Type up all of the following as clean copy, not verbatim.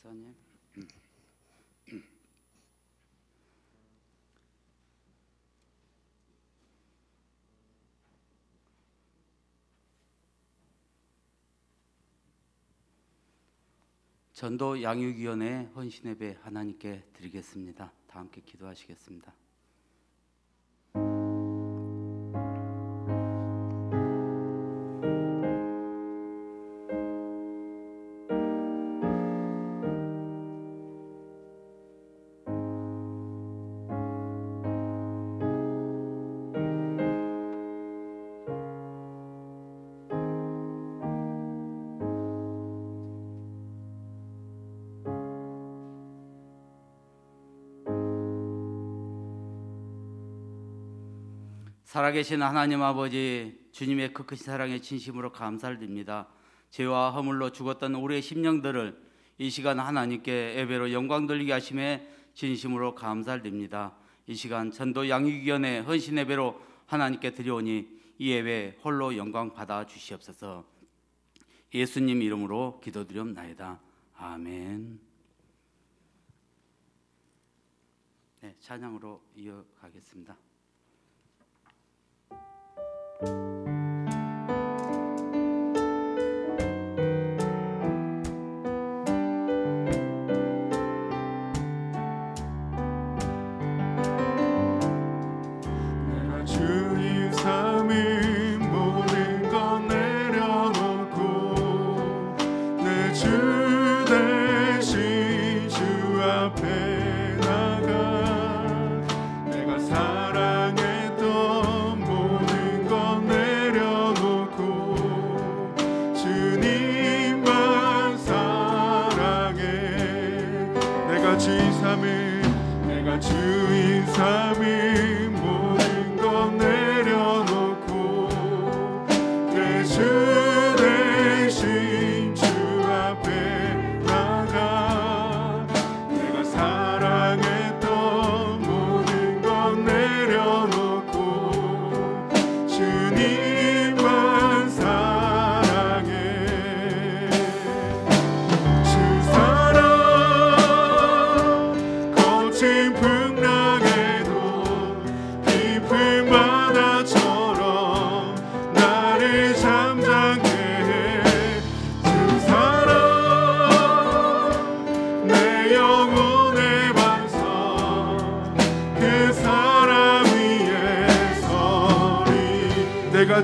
목사님. 전도 양육위원회 헌신예배 하나님께 드리겠습니다. 다 함께 기도하시겠습니다. 살아계신 하나님 아버지, 주님의 그 크신 사랑에 진심으로 감사를 드립니다. 죄와 허물로 죽었던 우리의 심령들을 이 시간 하나님께 예배로 영광 돌리게 하심에 진심으로 감사를 드립니다. 이 시간 전도 양육위원회 헌신 예배로 하나님께 드려오니 이 예배 홀로 영광 받아 주시옵소서. 예수님 이름으로 기도드리옵나이다. 아멘. 네, 찬양으로 이어가겠습니다. 내가 주님 삼위 모든 것 내려놓고 내 주 대신 주 앞에 나가 내가 사랑했던 모든 것 내려놓고 주님만 사랑해. 내가 주인 삼위 모든 것 내려놓고 내 주 대신 주 앞에 나가 내가 사랑했던 모든 것 내려놓고 주님만 사랑해. 주 사랑 거친 풍랑에도 깊은 바다처럼 나를 잠잠케 해. 주 사랑 내 영혼의 반석 그 사랑 위에 서리. 내가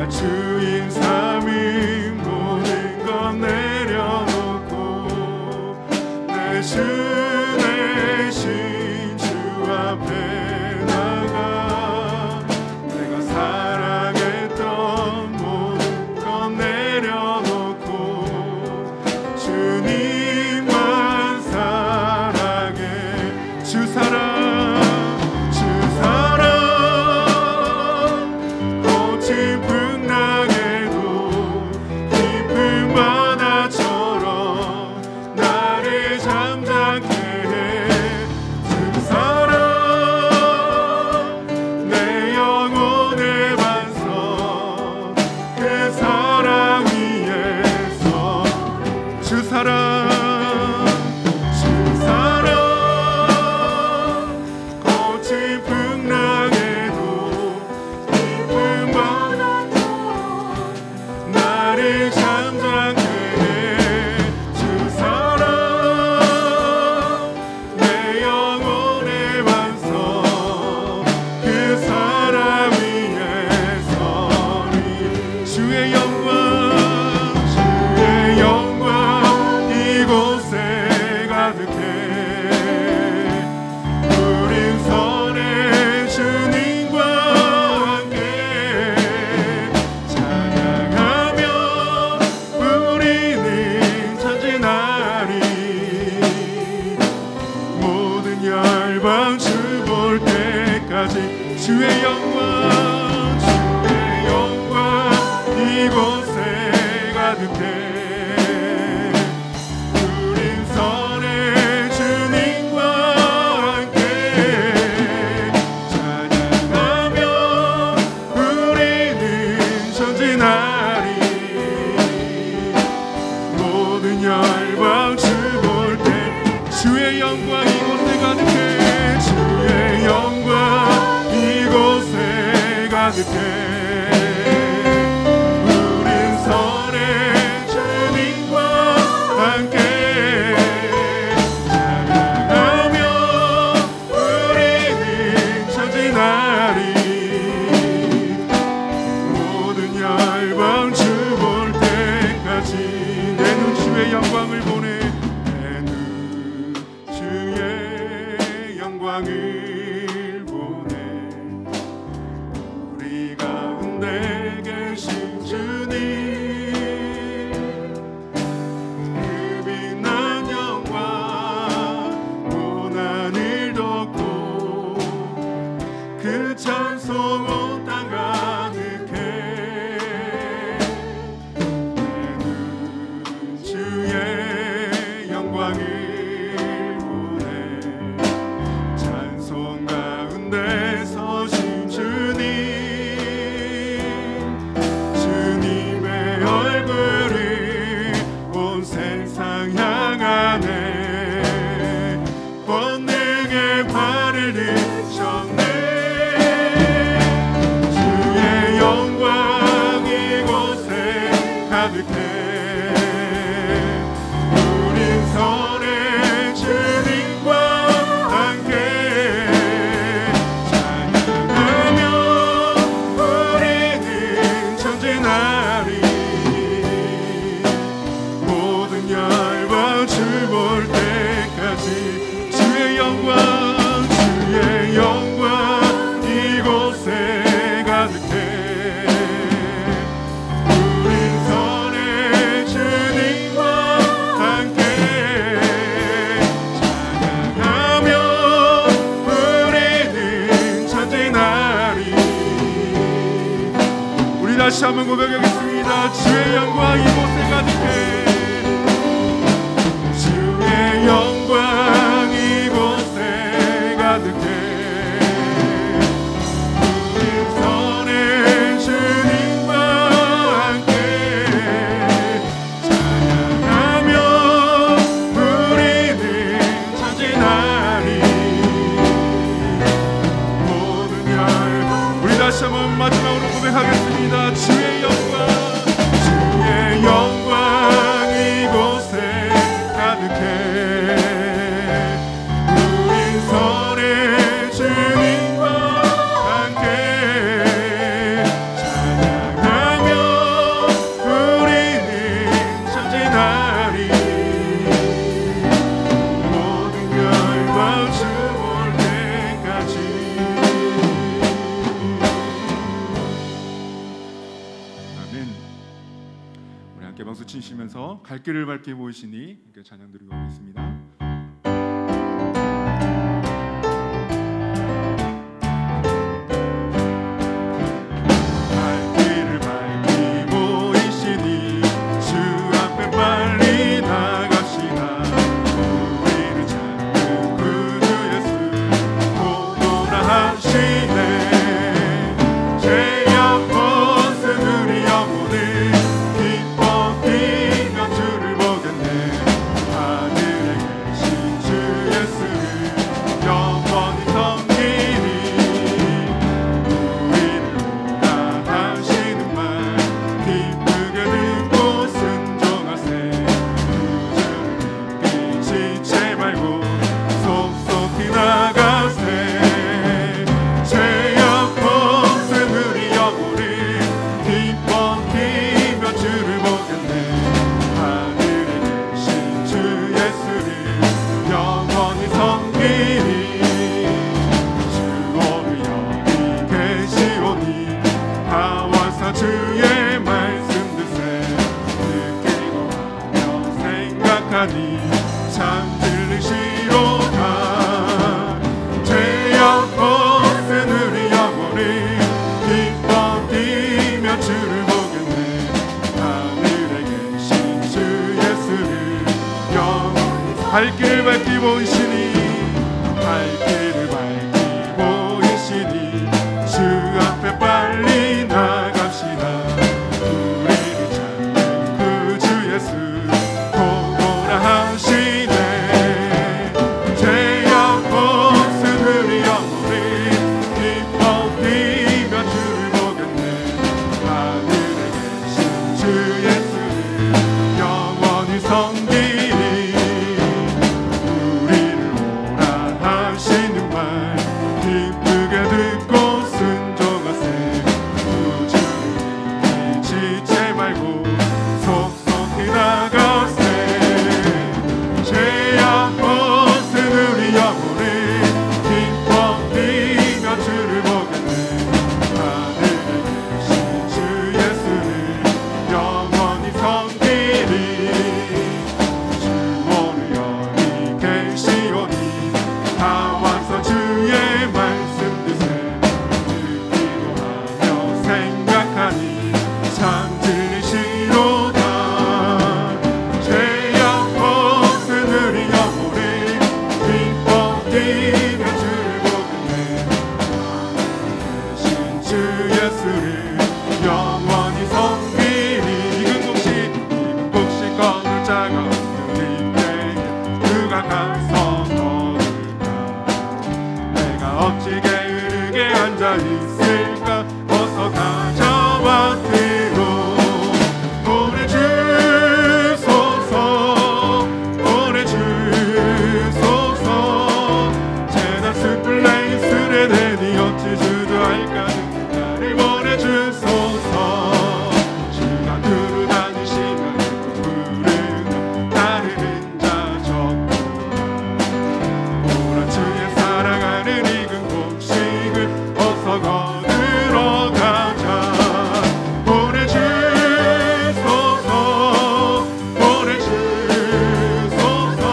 주인 삼위 모든 것 내려놓고 내 주 대신 주 앞에 나가 내가 사랑했던 모든 것 내려놓고 주님만 사랑해. 주 사랑 거친 풍랑에도 깊은 바다처럼 나를 잠잠케 해. 주 사랑 내 영혼의 반석 그 사랑 위에서 주 사랑 거친 풍랑에도 깊은 바다처럼 나를 잠잠케 해. 주 사랑 내 영혼의 반석 그 사랑 위에 서리. 주의 영광 이곳에 가득해. 우린 선의 주님과 함께 찬양하며 우리는 전진하리. 모든 열방 주 볼 때까지 주의 영광 이곳에 가득해. 우린 선의 주님과 함께 찬양하며 우리는 전진하리. 모든 가득해 우린 선의 주님과 함께 찬양하며 우리는 전진하리 모든 열방 주 볼 때까지 내 눈 주의 영광을 보내 내 눈 주의 영광을 보내 우리 가운데 계신 주님 그 빛난 영광 고난을 덮고 그 찬송 온 땅 가득해 내 눈 주의 영광을 보내 찬송 가운데 서신 주님 주님의 얼굴을 온 세상 향하네 권능의 발을 드셨네 주의 영광 이곳에 가득해 우린 선의 주님과 함께 찬양하며 우리는 전진하리 모든 열방 주 볼 때까지 주의 영광 이곳에 가득해 우린 선의 주님과 함께 찬양하며 우리는 전진하리 우리 다시 한번 고백하겠습니다. 주의 영광 이곳에 가득해 주의 영광 이곳에 가득해 우린 선의 주님과 함께 찬양하며 우리는 전진하리 모든 열방 우리 다시 한번 마지막으로 고백하겠습니다. 주의 영광 이곳에 가득해 우린 선의 주님과 함께 찬양하며 우리는 전진하리 모든 열방 주 볼 때까지 아멘. 우리 함께 박수 치시면서 갈 길을 밝게 보이시니 함께 찬양 드리고 가겠습니다. 갈 길을 밝게 보이시니 주 앞에 빨리 나갑시다. 우리를 찾는 구주 예수 오노라 하시네 죄악 벗은 우리 영혼을 기뻐 뛰며 주를 보겠네 하늘에 계신 주 예수를 영원히 섬기니 우리를 오라 하시는 말 기쁘게 듣고 순종하세 구주를 믿기 지체 말고 속속히 나가세 죄악 벗은 우리 영혼을 기뻐 뛰며 주를 보겠네 하늘에 계신 주 예수를 영원히 섬기니 주 오늘 여기 계시오니 다 와서 주의 말씀 듣세 느끼고 하며 생각하니 참 들리시로다 죄악 벗은 우리 영혼을 기뻐 뛰며 주를 보겠네 하늘에 계신 주 예수를 영원히 갈 길을 밝게 보이시니 갈 길을 밝게 보이시니 주 앞에 빨리 나갑시다. 우리를 찾는 구주 예수 오노라 하시네 죄악 벗은 우리 영혼을 기뻐 뛰며 주를 보겠네 예수를 영원히 섬기리. 이근 곡식 거둘 자가 없는 이때에 누가 가서 거둘까. 내가 어찌게 으르게 앉아 있을까. 어서 가져와 들어 보내주소서 보내주소서. 재단 스플레이스에 대니 어찌 주저할까. 나를 보내주소서. 주가 두루 다니시면 부르는 나를 자 적구나. 오라추에 살아가는 익은 곡식을 어서 거두러 가자. 보내주소서 보내주소서.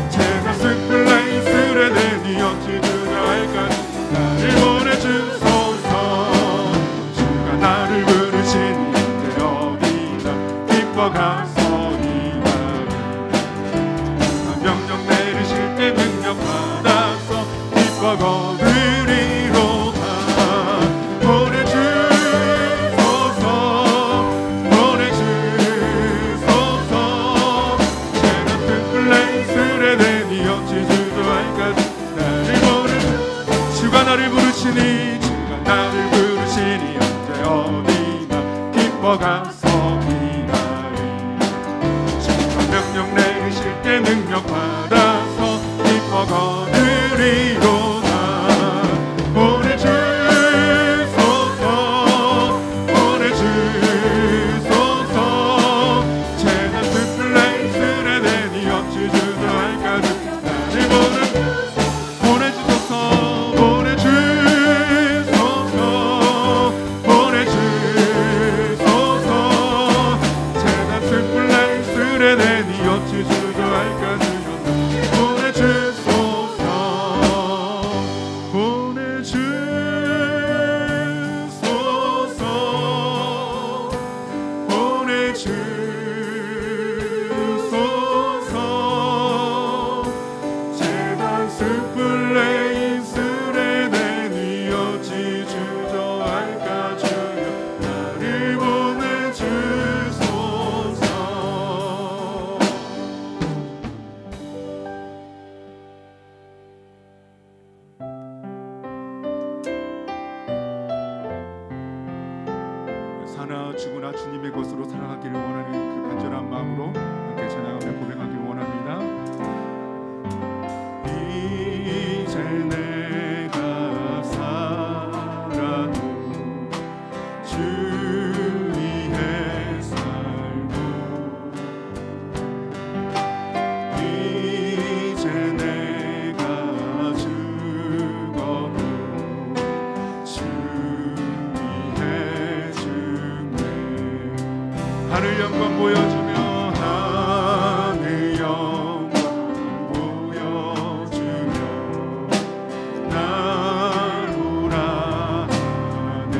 제가 스플레이스에 대니 어찌 주저할까. 나를 보내주소서. 주가 나를 부르시니 이제 어디나 기뻐 가서이다. 명령 내리실 때 능력 받아서 기뻐 거두리로 가. 보내주소서 보내주소서. 제가 스플레이스에 대니 어찌 주저할까. 나를 주가 나를 부르시니 주가 나를 부르시니 언제 어디나 기뻐 가서 기다리. 주가 명령 내리실 때 능력 받아서 기뻐 거두리로 가. 보내주소서 보내주소서. 재단 스플레이스에 대니 어찌 주저할까. 나를 보내주소서 보내주소서 보내주소서. 재단 스플레이스에 대니 어찌 주저할까. 보내주소서 보내주소서 보내주소서. 재단 스플레이스에 대니 어찌 주저할까. 주여 나를 보내주소서. 사나 죽으나 주님의 것으로 살아가기를 원하는 그 간절한 마음으로 함께 찬양하며 고백하기를 원합니다. 이제 내가 살아도 주 위에 살고 이제 내가 죽어도 주 위에 죽네. 하늘 영광 보여주며 하늘 영광 보여주며 나로라 하네.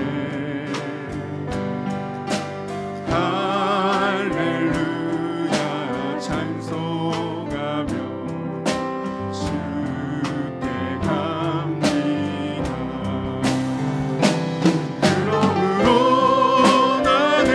할렐루야 찬송하며 주께 갑니다. 그러므로 나는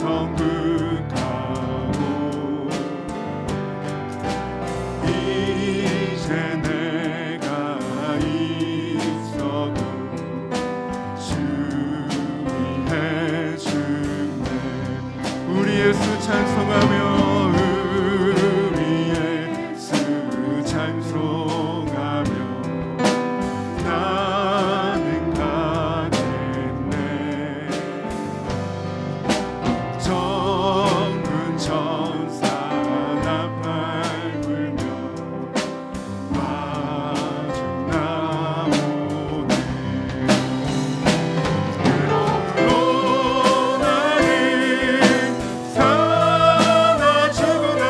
성극하고 이제 내가 있어도 주님 해주네. 우리 예수 찬송하며 우리 예수 찬송하며 나는 가겠네. 정군 천사 나팔 불며 마주 나오네. 그러므로 나는 사나 죽으나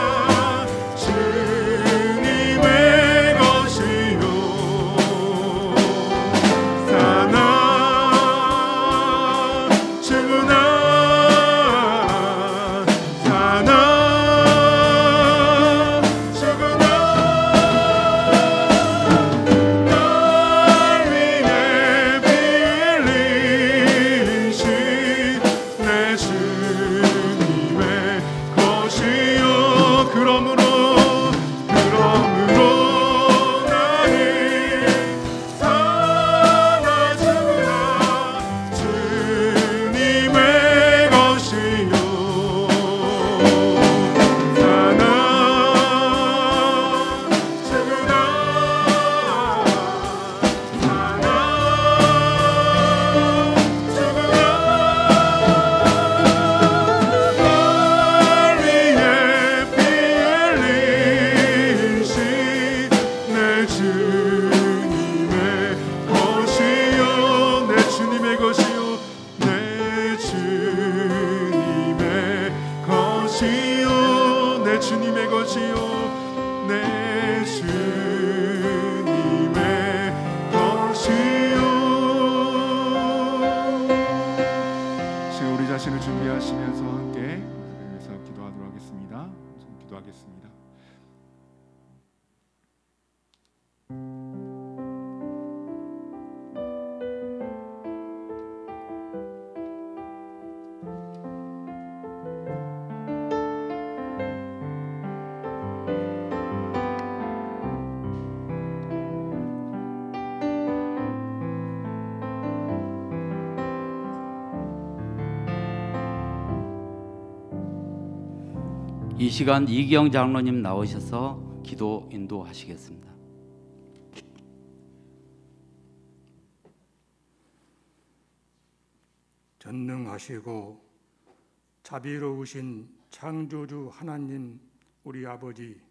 주님의 것이요 사나 죽으나 사나 죽으나 날 위해 비 흘린 신 내 주님의 것이요. 그러므로 나는 사나 죽으나 주님의 것이요 사나 죽으나 사나 죽으나 날 위해 피 흘린 신 내 주님의 것이요 내 주님의 것이요 내 주님의 것이요 내 주님의 것이요 내 주님의 것이요. 지금 우리 자신을 준비하시면서 함께 그래서 기도하도록 하겠습니다. 기도하겠습니다. 이 시간 이기영 장로님 나오셔서 기도 인도하시겠습니다. 전능하시고 자비로우신 창조주 하나님 우리 아버지,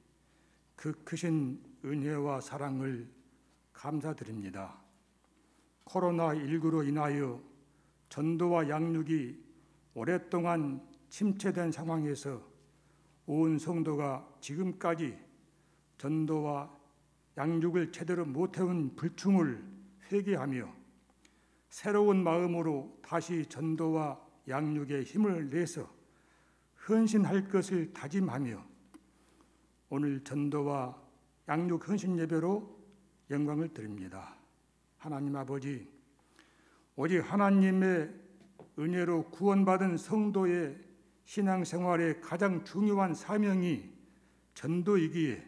그 크신 은혜와 사랑을 감사드립니다. 코로나19로 인하여 전도와 양육이 오랫동안 침체된 상황에서 온 성도가 지금까지 전도와 양육을 제대로 못해온 불충을 회개하며 새로운 마음으로 다시 전도와 양육에 힘을 내서 헌신할 것을 다짐하며 오늘 전도와 양육 헌신 예배로 영광을 드립니다. 하나님 아버지, 오직 하나님의 은혜로 구원받은 성도의 신앙생활의 가장 중요한 사명이 전도이기에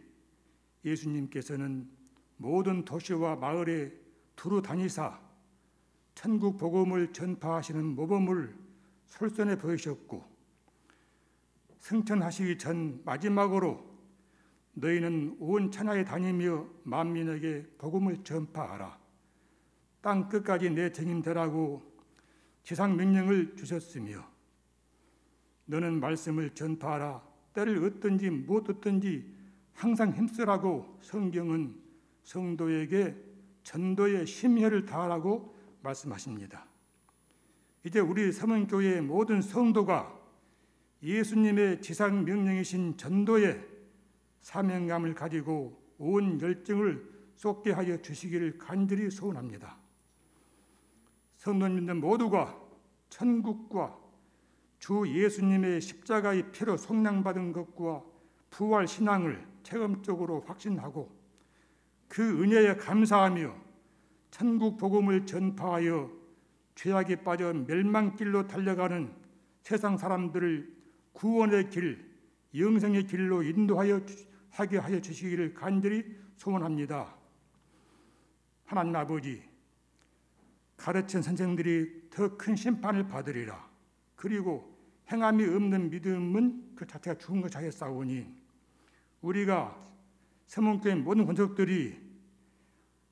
예수님께서는 모든 도시와 마을에 두루 다니사 천국 복음을 전파하시는 모범을 솔선해 보이셨고, 승천하시기 전 마지막으로 너희는 온 천하에 다니며 만민에게 복음을 전파하라, 땅 끝까지 내 증인 되라고 지상 명령을 주셨으며, 너는 말씀을 전파하라, 때를 얻든지 못 얻든지 항상 힘쓰라고 성경은 성도에게 전도의 심혈을 다하라고 말씀하십니다. 이제 우리 서문교회의 모든 성도가 예수님의 지상 명령이신 전도의 사명감을 가지고 온 열정을 쏟게 하여 주시기를 간절히 소원합니다. 성도님들 모두가 천국과 주 예수님의 십자가의 피로 속량받은 것과 부활 신앙을 체험적으로 확신하고 그 은혜에 감사하며 천국 복음을 전파하여 죄악에 빠져 멸망길로 달려가는 세상 사람들을 구원의 길, 영생의 길로 인도하여 하게 하여 주시기를 간절히 소원합니다. 하나님 아버지, 가르친 선생들이 더 큰 심판을 받으리라. 그리고 행함이 없는 믿음은 그 자체가 죽은 것 하였사오니 우리가 서문교회 모든 권속들이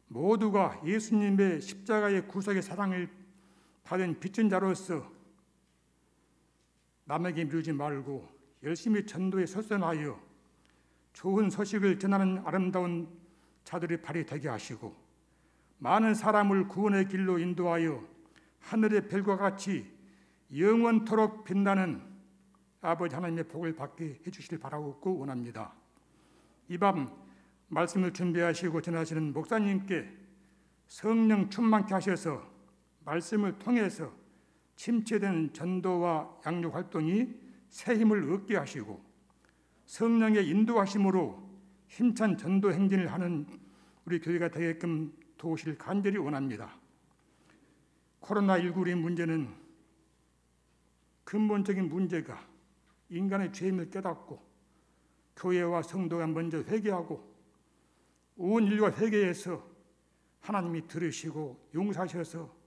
모두가 예수님의 십자가의 구속의 사랑을 받은 빚진 자로서 남에게 미루지 말고 열심히 전도에 설선하여 좋은 소식을 전하는 아름다운 자들의 발이 되게 하시고 많은 사람을 구원의 길로 인도하여 하늘의 별과 같이 영원토록 빛나는 아버지 하나님의 복을 받게 해주시길 바라고 원합니다. 이 밤 말씀을 준비하시고 전하시는 목사님께 성령 충만케 하셔서 말씀을 통해서 침체된 전도와 양육 활동이 새 힘을 얻게 하시고 성령의 인도하심으로 힘찬 전도 행진을 하는 우리 교회가 되게끔 도우시길 간절히 원합니다. 코로나19의 문제는 근본적인 문제가 인간의 죄임을 깨닫고 교회와 성도가 먼저 회개하고 온 인류가 회개해서 하나님이 들으시고 용서하셔서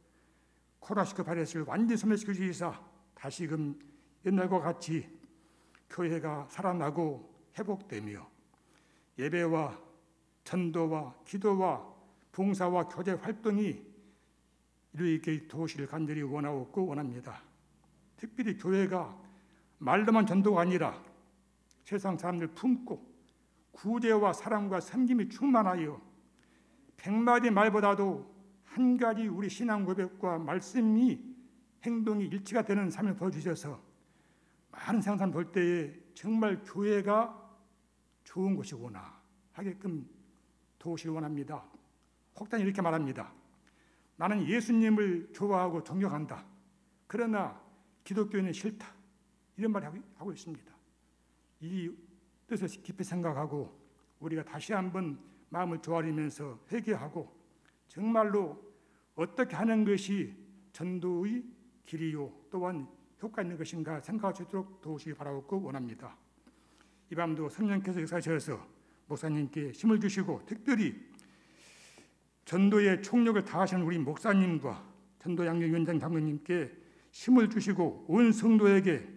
코로나19 바이러스를 완전히 소멸시켜 주시사 다시금 옛날과 같이 교회가 살아나고 회복되며 예배와 전도와 기도와 봉사와 교제 활동이 이루어지게 도우시길 간절히 원하고 원합니다. 특별히 교회가 말로만 전도가 아니라 세상 사람들 품고 구제와 사랑과 섬김이 충만하여 100마디 말보다도 한 가지 우리 신앙 고백과 말씀이 행동이 일치가 되는 삶을 보여주셔서 많은 생산 볼 때에 정말 교회가 좋은 곳이구나 하게끔 도우시길 원합니다. 혹단 이렇게 말합니다. 나는 예수님을 좋아하고 존경한다. 그러나 기독교는 싫다. 이런 말을 하고 있습니다. 이 뜻을 깊이 생각하고 우리가 다시 한번 마음을 조아리면서 회개하고 정말로 어떻게 하는 것이 전도의 길이요 또한 효과 있는 것인가 생각할 수 있도록 도우시기 바라고 원합니다. 이 밤도 성령께서 역사하셔서 목사님께 힘을 주시고 특별히 전도의 총력을 다하시는 우리 목사님과 전도 양육위원장 장로님께 힘을 주시고 온 성도에게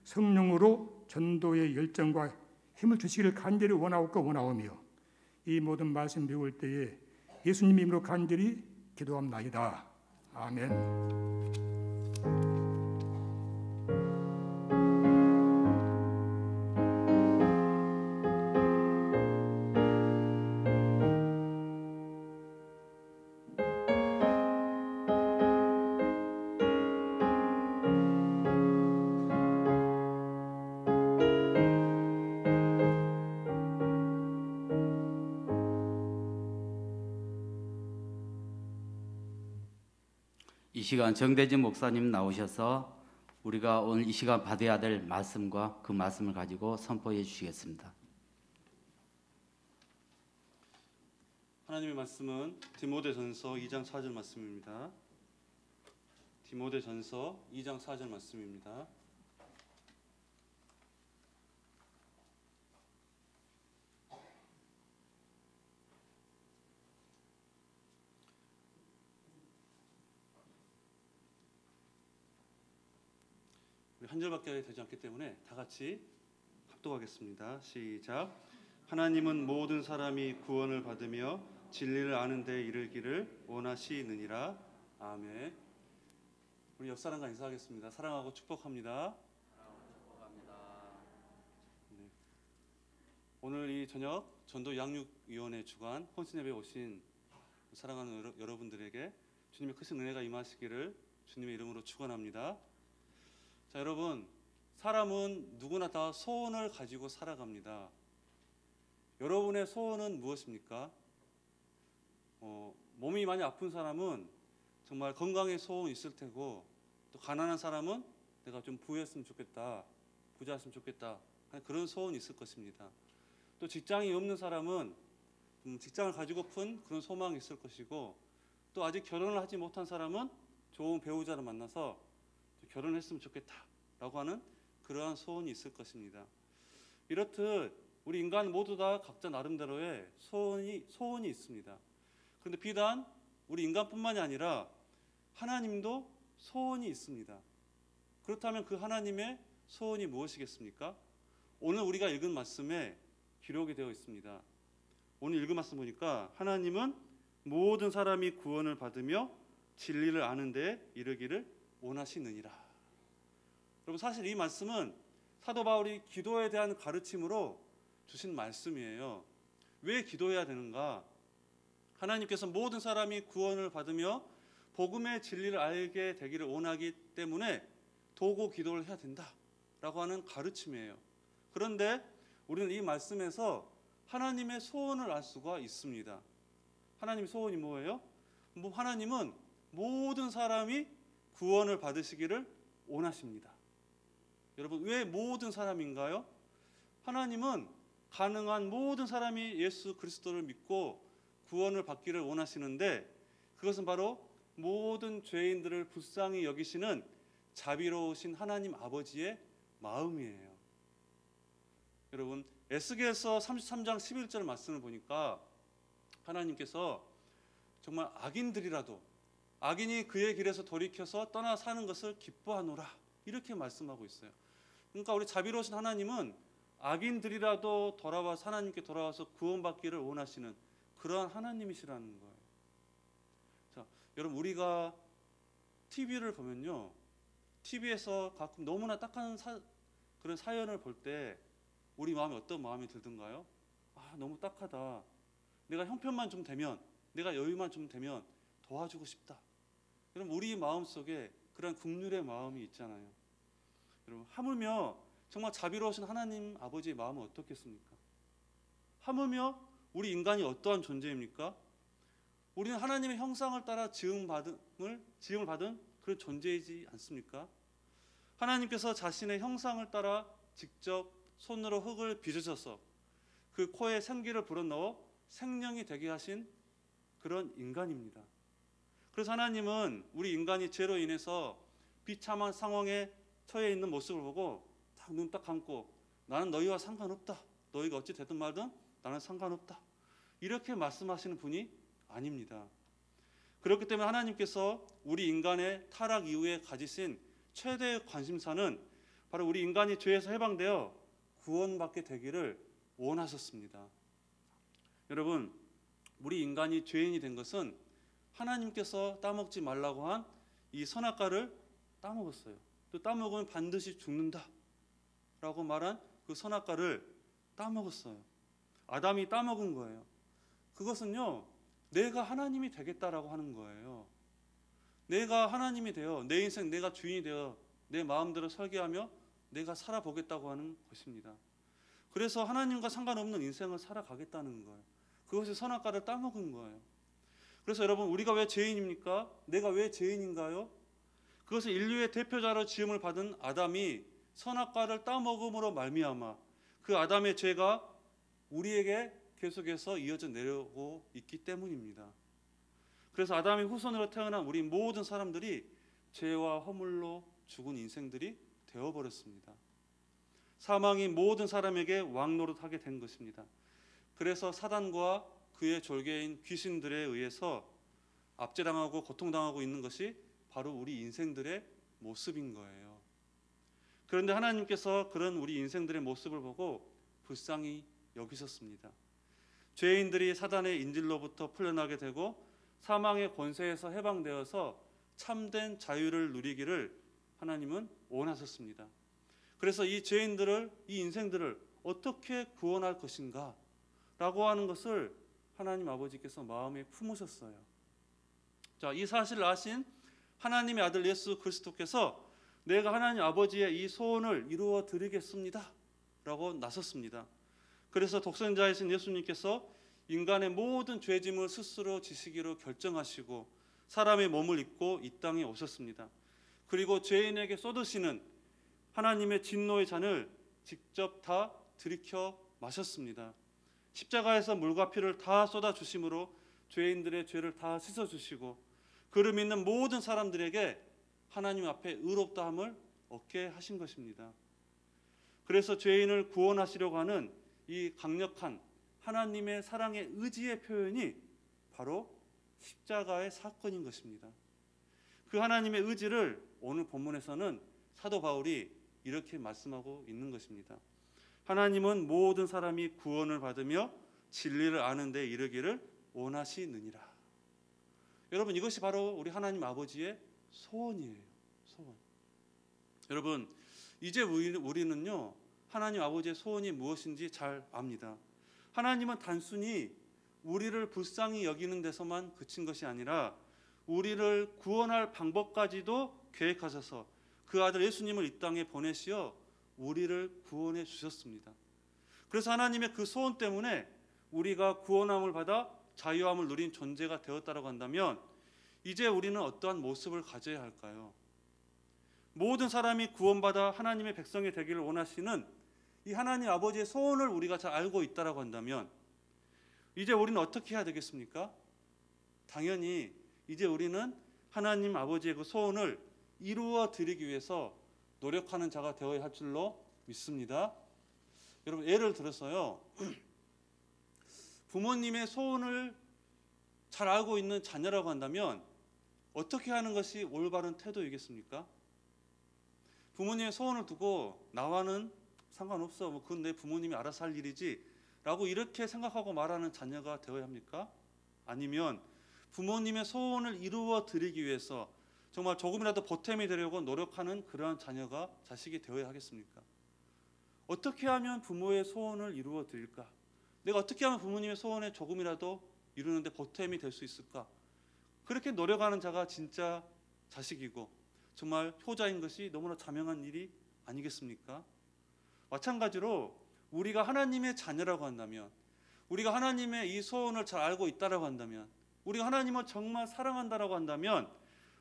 성령으로 전도의 열정과 힘을 주시기를 간절히 원하오며 이 모든 말씀 배울 때에 예수님 이름으로 간절히 기도합나이다. 아멘. 이 시간 정대진 목사님 나오셔서 우리가 오늘 이 시간 받아야 될 말씀과 그 말씀을 가지고 선포해 주시겠습니다. 하나님의 말씀은 디모데전서 2장 4절 말씀입니다. 디모데전서 2장 4절 말씀입니다. 우리 한 절밖에 되지 않기 때문에 다 같이 합독하겠습니다. 시작. 하나님은 모든 사람이 구원을 받으며 진리를 아는 데 이르기를 원하시느니라. 아멘. 우리 옆 사람과 인사하겠습니다. 사랑하고 축복합니다. 네. 오늘 이 저녁 전도 양육위원회 주관 혼신 예배에 오신 사랑하는 여러분들에게 주님의 크신 은혜가 임하시기를 주님의 이름으로 축원합니다. 자, 여러분, 사람은 누구나 다 소원을 가지고 살아갑니다. 여러분의 소원은 무엇입니까? 몸이 많이 아픈 사람은 정말 건강의 소원이 있을 테고, 또 가난한 사람은 내가 좀 부유했으면 좋겠다, 부자였으면 좋겠다 하는 그런 소원이 있을 것입니다. 또 직장이 없는 사람은 직장을 가지고픈 그런 소망이 있을 것이고, 또 아직 결혼을 하지 못한 사람은 좋은 배우자를 만나서 결혼했으면 좋겠다라고 라고 하는 그러한 소원이 있을 것입니다. 이렇듯 우리 인간 모두 다 각자 나름대로의 소원이 있습니다. 그런데 비단 우리 인간뿐만이 아니라 하나님도 소원이 있습니다. 그렇다면 그 하나님의 소원이 무엇이겠습니까? 오늘 우리가 읽은 말씀에 기록이 되어 있습니다. 오늘 읽은 말씀 보니까 하나님은 모든 사람이 구원을 받으며 진리를 아는 데에 이르기를 원하시느니라. 여러분, 사실 이 말씀은 사도 바울이 기도에 대한 가르침으로 주신 말씀이에요. 왜 기도해야 되는가? 하나님께서 모든 사람이 구원을 받으며 복음의 진리를 알게 되기를 원하기 때문에 도고 기도를 해야 된다라고 하는 가르침이에요. 그런데 우리는 이 말씀에서 하나님의 소원을 알 수가 있습니다. 하나님의 소원이 뭐예요? 하나님은 모든 사람이 구원을 받으시기를 원하십니다. 여러분, 왜 모든 사람인가요? 하나님은 가능한 모든 사람이 예수 그리스도를 믿고 구원을 받기를 원하시는데, 그것은 바로 모든 죄인들을 불쌍히 여기시는 자비로우신 하나님 아버지의 마음이에요. 여러분, 에스겔서 33장 11절 말씀을 보니까 하나님께서 정말 악인이 그의 길에서 돌이켜서 떠나 사는 것을 기뻐하노라, 이렇게 말씀하고 있어요. 그러니까 우리 자비로우신 하나님은 악인들이라도 하나님께 돌아와서 구원받기를 원하시는 그러한 하나님이시라는 거예요. 자, 여러분, 우리가 TV를 보면요, TV에서 가끔 너무나 딱한 그런 사연을 볼 때 우리 마음에 어떤 마음이 들던가요? 너무 딱하다. 내가 형편만 좀 되면, 내가 여유만 좀 되면 도와주고 싶다. 여러분, 우리 마음속에 그런 긍휼의 마음이 있잖아요. 여러분, 하물며 정말 자비로우신 하나님 아버지의 마음은 어떻겠습니까? 하물며 우리 인간이 어떠한 존재입니까? 우리는 하나님의 형상을 따라 지음을 받은 그런 존재이지 않습니까? 하나님께서 자신의 형상을 따라 직접 손으로 흙을 빚으셔서 그 코에 생기를 불어넣어 생명이 되게 하신 그런 인간입니다. 그래서 하나님은 우리 인간이 죄로 인해서 비참한 상황에 처해 있는 모습을 보고 눈 딱 감고, 나는 너희와 상관없다, 너희가 어찌 되든 말든 나는 상관없다, 이렇게 말씀하시는 분이 아닙니다. 그렇기 때문에 하나님께서 우리 인간의 타락 이후에 가지신 최대의 관심사는 바로 우리 인간이 죄에서 해방되어 구원받게 되기를 원하셨습니다. 여러분, 우리 인간이 죄인이 된 것은 하나님께서 따먹지 말라고 한 이 선악과를 따먹었어요. 또 따먹으면 반드시 죽는다 라고 말한 그 선악과를 따먹었어요. 아담이 따먹은 거예요. 그것은요, 내가 하나님이 되겠다라고 하는 거예요. 내가 하나님이 되어 내 인생 내가 주인이 되어 내 마음대로 설계하며 내가 살아보겠다고 하는 것입니다. 그래서 하나님과 상관없는 인생을 살아가겠다는 거예요. 그것이 선악과를 따먹은 거예요. 그래서 여러분, 우리가 왜 죄인입니까? 내가 왜 죄인인가요? 그것은 인류의 대표자로 지음을 받은 아담이 선악과를 따먹음으로 말미암아 그 아담의 죄가 우리에게 계속해서 이어져 내려오고 있기 때문입니다. 그래서 아담의 후손으로 태어난 우리 모든 사람들이 죄와 허물로 죽은 인생들이 되어버렸습니다. 사망이 모든 사람에게 왕노릇하게 된 것입니다. 그래서 사단과 그의 졸개인 귀신들에 의해서 압제당하고 고통당하고 있는 것이 바로 우리 인생들의 모습인 거예요. 그런데 하나님께서 그런 우리 인생들의 모습을 보고 불쌍히 여기셨습니다. 죄인들이 사단의 인질로부터 풀려나게 되고 사망의 권세에서 해방되어서 참된 자유를 누리기를 하나님은 원하셨습니다. 그래서 이 죄인들을, 이 인생들을 어떻게 구원할 것인가 라고 하는 것을 하나님 아버지께서 마음에 품으셨어요. 자, 이 사실을 아신 하나님의 아들 예수 그리스도께서 내가 하나님 아버지의 이 소원을 이루어 드리겠습니다 라고 나섰습니다. 그래서 독생자이신 예수님께서 인간의 모든 죄짐을 스스로 지시기로 결정하시고 사람의 몸을 입고 이 땅에 오셨습니다. 그리고 죄인에게 쏟으시는 하나님의 진노의 잔을 직접 다 들이켜 마셨습니다. 십자가에서 물과 피를 다 쏟아 주심으로 죄인들의 죄를 다 씻어 주시고 그를 믿는 모든 사람들에게 하나님 앞에 의롭다함을 얻게 하신 것입니다. 그래서 죄인을 구원하시려고 하는 이 강력한 하나님의 사랑의 의지의 표현이 바로 십자가의 사건인 것입니다. 그 하나님의 의지를 오늘 본문에서는 사도 바울이 이렇게 말씀하고 있는 것입니다. 하나님은 모든 사람이 구원을 받으며 진리를 아는 데 이르기를 원하시느니라. 여러분, 이것이 바로 우리 하나님 아버지의 소원이에요. 소원. 여러분, 이제 우리는요, 하나님 아버지의 소원이 무엇인지 잘 압니다. 하나님은 단순히 우리를 불쌍히 여기는 데서만 그친 것이 아니라 우리를 구원할 방법까지도 계획하셔서 그 아들 예수님을 이 땅에 보내시어 우리를 구원해 주셨습니다. 그래서 하나님의 그 소원 때문에 우리가 구원함을 받아 자유함을 누린 존재가 되었다고 한다면 이제 우리는 어떠한 모습을 가져야 할까요? 모든 사람이 구원받아 하나님의 백성이 되기를 원하시는 이 하나님 아버지의 소원을 우리가 잘 알고 있다고 한다면 이제 우리는 어떻게 해야 되겠습니까? 당연히 이제 우리는 하나님 아버지의 그 소원을 이루어 드리기 위해서 노력하는 자가 되어야 할 줄로 믿습니다. 여러분, 예를 들어서요, 부모님의 소원을 잘 알고 있는 자녀라고 한다면 어떻게 하는 것이 올바른 태도이겠습니까? 부모님의 소원을 두고 나와는 상관없어, 그건 내 부모님이 알아서 할 일이지 라고 이렇게 생각하고 말하는 자녀가 되어야 합니까? 아니면 부모님의 소원을 이루어 드리기 위해서 정말 조금이라도 보탬이 되려고 노력하는 그러한 자녀가 자식이 되어야 하겠습니까? 어떻게 하면 부모의 소원을 이루어 드릴까? 내가 어떻게 하면 부모님의 소원에 조금이라도 이루는데 보탬이 될 수 있을까? 그렇게 노력하는 자가 진짜 자식이고 정말 효자인 것이 너무나 자명한 일이 아니겠습니까? 마찬가지로 우리가 하나님의 자녀라고 한다면, 우리가 하나님의 이 소원을 잘 알고 있다라고 한다면, 우리가 하나님을 정말 사랑한다라고 한다면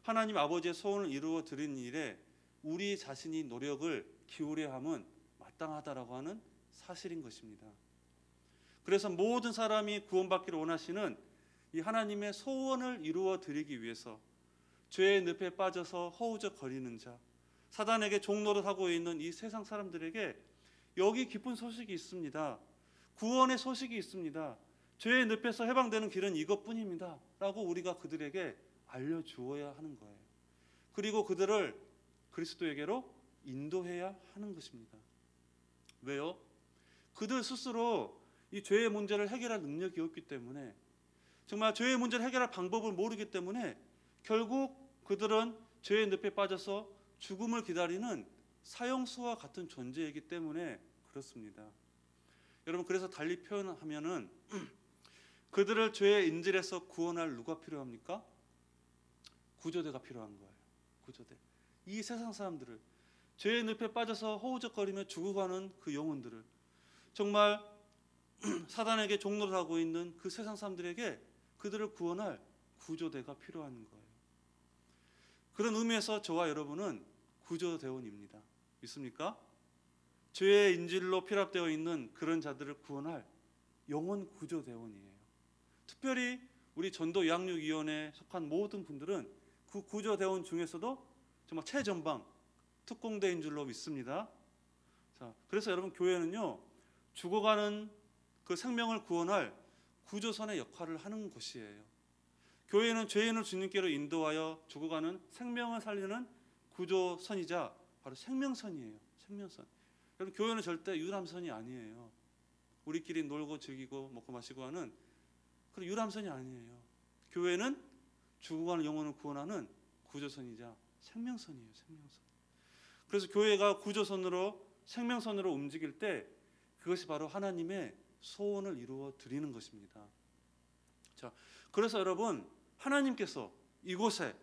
하나님 아버지의 소원을 이루어 드리는 일에 우리 자신이 노력을 기울여야 함은 마땅하다라고 하는 사실인 것입니다. 그래서 모든 사람이 구원받기를 원하시는 이 하나님의 소원을 이루어 드리기 위해서 죄의 늪에 빠져서 허우적거리는 자, 사단에게 종노릇하고 있는 이 세상 사람들에게 여기 기쁜 소식이 있습니다. 구원의 소식이 있습니다. 죄의 늪에서 해방되는 길은 이것뿐입니다 라고 우리가 그들에게 알려주어야 하는 거예요. 그리고 그들을 그리스도에게로 인도해야 하는 것입니다. 왜요? 그들 스스로 이 죄의 문제를 해결할 능력이 없기 때문에, 정말 죄의 문제를 해결할 방법을 모르기 때문에 결국 그들은 죄의 늪에 빠져서 죽음을 기다리는 사형수와 같은 존재이기 때문에 그렇습니다. 여러분, 그래서 달리 표현하면은 그들을 죄의 인질에서 구원할 누가 필요합니까? 구조대가 필요한 거예요. 구조대. 이 세상 사람들을, 죄의 늪에 빠져서 허우적거리며 죽어가는 그 영혼들을, 정말 사단에게 종노릇하고 있는 그 세상 사람들에게 그들을 구원할 구조대가 필요한 거예요. 그런 의미에서 저와 여러분은 구조대원입니다. 믿습니까? 죄의 인질로 피랍되어 있는 그런 자들을 구원할 영혼 구조대원이에요. 특별히 우리 전도 양육위원회에 속한 모든 분들은 그 구조대원 중에서도 정말 최전방 특공대인 줄로 믿습니다. 자, 그래서 여러분, 교회는요, 죽어가는 그 생명을 구원할 구조선의 역할을 하는 곳이에요. 교회는 죄인을 주님께로 인도하여 죽어가는 생명을 살리는 구조선이자 바로 생명선이에요. 생명선. 여러분, 교회는 절대 유람선이 아니에요. 우리끼리 놀고 즐기고 먹고 마시고 하는 그런 유람선이 아니에요. 교회는 죽어가는 영혼을 구원하는 구조선이자 생명선이에요. 생명선. 그래서 교회가 구조선으로, 생명선으로 움직일 때 그것이 바로 하나님의 소원을 이루어 드리는 것입니다. 자, 그래서 여러분, 하나님께서 이곳에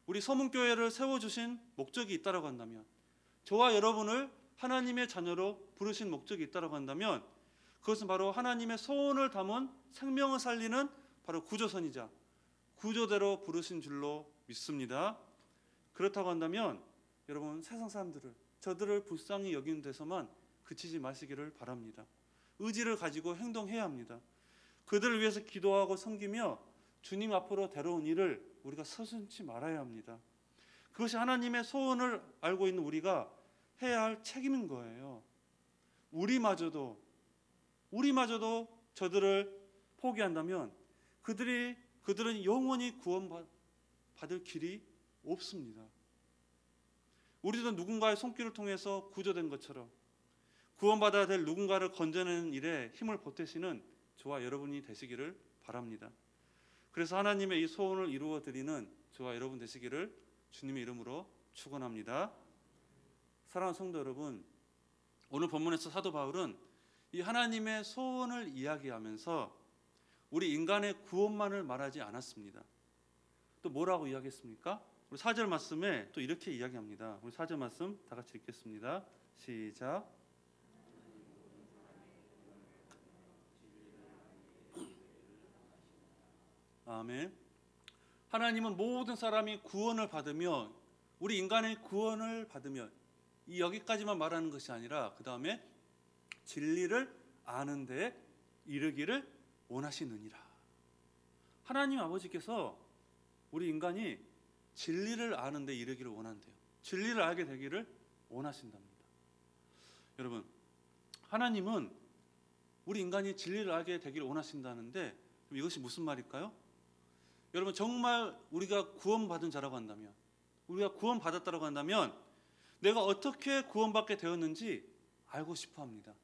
우리 서문교회를 세워주신 목적이 있다고 한다면, 저와 여러분을 하나님의 자녀로 부르신 목적이 있다고 한다면 그것은 바로 하나님의 소원을 담은 생명을 살리는 바로 구조선이자 구조대로 부르신 줄로 믿습니다. 그렇다고 한다면 여러분, 세상 사람들을, 저들을 불쌍히 여기는 데서만 그치지 마시기를 바랍니다. 의지를 가지고 행동해야 합니다. 그들을 위해서 기도하고 섬기며 주님 앞으로 데려온 일을 우리가 서슴지 말아야 합니다. 그것이 하나님의 소원을 알고 있는 우리가 해야 할 책임인 거예요. 우리마저도 저들을 포기한다면 그들은 영원히 구원받을 길이 없습니다. 우리도 누군가의 손길을 통해서 구조된 것처럼 구원받아야 될 누군가를 건져내는 일에 힘을 보태시는 저와 여러분이 되시기를 바랍니다. 그래서 하나님의 이 소원을 이루어 드리는 저와 여러분 되시기를 주님의 이름으로 축원합니다. 사랑하는 성도 여러분, 오늘 본문에서 사도 바울은 이 하나님의 소원을 이야기하면서 우리 인간의 구원만을 말하지 않았습니다. 또 뭐라고 이야기했습니까? 우리 4절 말씀에 또 이렇게 이야기합니다. 우리 4절 말씀 다 같이 읽겠습니다. 시작. 아멘. 하나님은 모든 사람이 구원을 받으며, 우리 인간의 구원을 받으며, 이 여기까지만 말하는 것이 아니라 그 다음에 진리를 아는 데 이르기를 원하시느니라. 하나님 아버지께서 우리 인간이 진리를 아는 데 이르기를 원한대요. 진리를 알게 되기를 원하신답니다. 여러분, 하나님은 우리 인간이 진리를 알게 되기를 원하신다는데 이것이 무슨 말일까요? 여러분, 정말 우리가 구원받은 자라고 한다면, 우리가 구원받았다고 한다면 내가 어떻게 구원받게 되었는지 알고 싶어 합니다.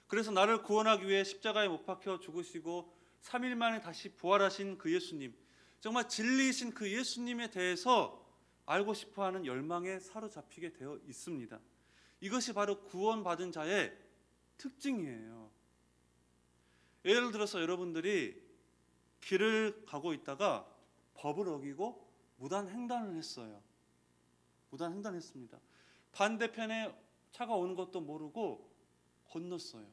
그래서 나를 구원하기 위해 십자가에 못 박혀 죽으시고 3일 만에 다시 부활하신 그 예수님, 정말 진리이신 그 예수님에 대해서 알고 싶어하는 열망에 사로잡히게 되어 있습니다. 이것이 바로 구원받은 자의 특징이에요. 예를 들어서 여러분들이 길을 가고 있다가 법을 어기고 무단횡단을 했어요. 무단횡단했습니다. 반대편에 차가 오는 것도 모르고 건넜어요.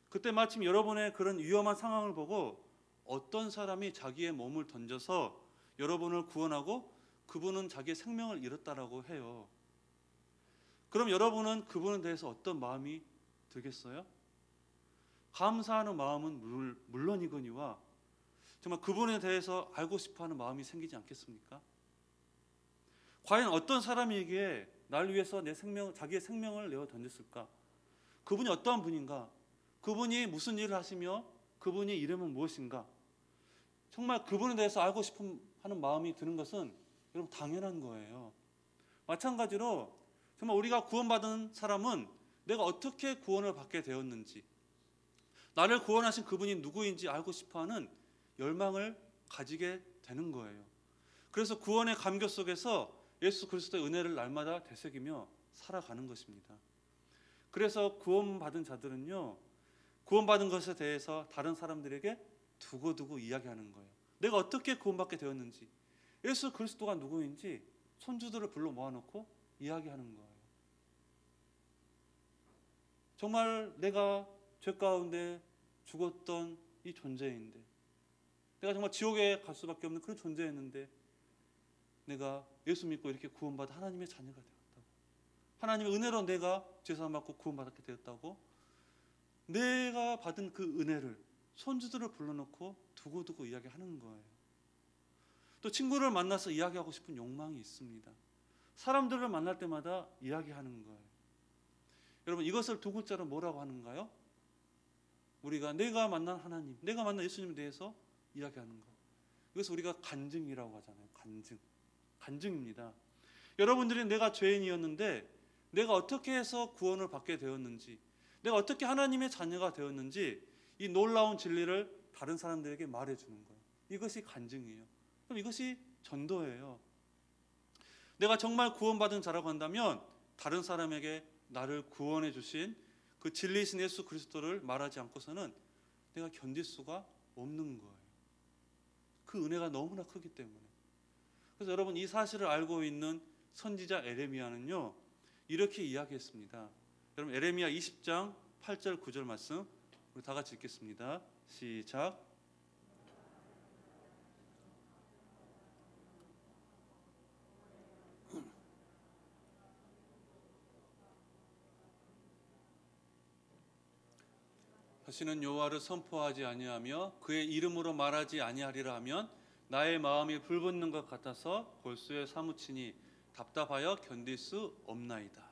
그때 마침 여러분의 그런 위험한 상황을 보고 어떤 사람이 자기의 몸을 던져서 여러분을 구원하고 그분은 자기의 생명을 잃었다라고 해요. 그럼 여러분은 그분에 대해서 어떤 마음이 들겠어요? 감사하는 마음은 물론이거니와 정말 그분에 대해서 알고 싶어하는 마음이 생기지 않겠습니까? 과연 어떤 사람에게 날 위해서 자기의 생명을 내어 던졌을까? 그분이 어떠한 분인가? 그분이 무슨 일을 하시며 그분의 이름은 무엇인가? 정말 그분에 대해서 알고 싶은 하는 마음이 드는 것은 여러분 당연한 거예요. 마찬가지로 정말 우리가 구원받은 사람은 내가 어떻게 구원을 받게 되었는지, 나를 구원하신 그분이 누구인지 알고 싶어하는 열망을 가지게 되는 거예요. 그래서 구원의 감격 속에서 예수 그리스도의 은혜를 날마다 되새기며 살아가는 것입니다. 그래서 구원받은 자들은요, 구원받은 것에 대해서 다른 사람들에게 두고두고 이야기하는 거예요. 내가 어떻게 구원받게 되었는지, 예수 그리스도가 누구인지 손주들을 불러 모아놓고 이야기하는 거예요. 정말 내가 죄 가운데 죽었던 이 존재인데, 내가 정말 지옥에 갈 수밖에 없는 그런 존재였는데 내가 예수 믿고 이렇게 구원받아 하나님의 자녀가 되었다고, 하나님의 은혜로 내가 죄사함 받고 구원받게 되었다고, 내가 받은 그 은혜를 손주들을 불러놓고 두고두고 이야기하는 거예요. 또 친구를 만나서 이야기하고 싶은 욕망이 있습니다. 사람들을 만날 때마다 이야기하는 거예요. 여러분, 이것을 두 글자로 뭐라고 하는가요? 우리가 내가 만난 하나님, 내가 만난 예수님에 대해서 이야기하는 것, 이것을 우리가 간증이라고 하잖아요. 간증입니다. 여러분들이 내가 죄인이었는데 내가 어떻게 해서 구원을 받게 되었는지, 내가 어떻게 하나님의 자녀가 되었는지 이 놀라운 진리를 다른 사람들에게 말해주는 거예요. 이것이 간증이에요. 그럼 이것이 전도예요. 내가 정말 구원받은 자라고 한다면 다른 사람에게 나를 구원해 주신 그 진리이신 예수 그리스도를 말하지 않고서는 내가 견딜 수가 없는 거예요. 그 은혜가 너무나 크기 때문에. 그래서 여러분, 이 사실을 알고 있는 선지자 에레미야는요, 이렇게 이야기했습니다. 여러분, 에레미야 20장 8절 9절 말씀 우리 다 같이 읽겠습니다. 시작. 다시는 여호와를 선포하지 아니하며 그의 이름으로 말하지 아니하리라 하면 나의 마음이 불붙는 것 같아서 골수에 사무치니 답답하여 견딜 수 없나이다.